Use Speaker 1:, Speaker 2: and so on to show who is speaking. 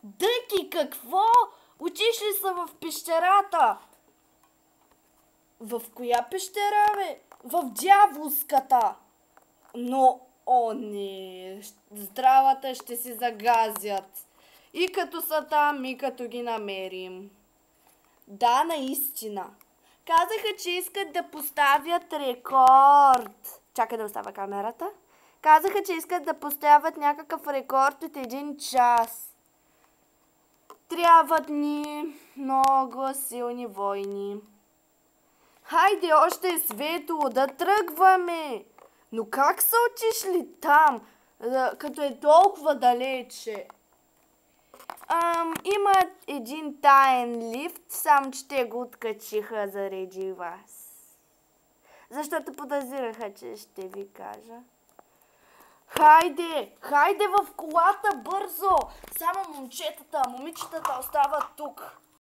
Speaker 1: Дъки, какво? Отишли са в пещерата. В коя пещера, бе? В дяволската. Но, о не, здравата ще си загазят. И като са там, и като ги намерим. Да, наистина. Казаха, че искат да поставят рекорд. Чакай да оставя камерата. Казаха, че искат да поставят някакъв рекорд от 1 час. Трябват ни много силни войни. Хайде, още е светло, да тръгваме. Но как са отишли там, като е толкова далече? Има един таен лифт, само че те го откачиха заради вас. Защото подозираха, че ще ви кажа. Хайде в колата бързо! Само момичетата остават тук.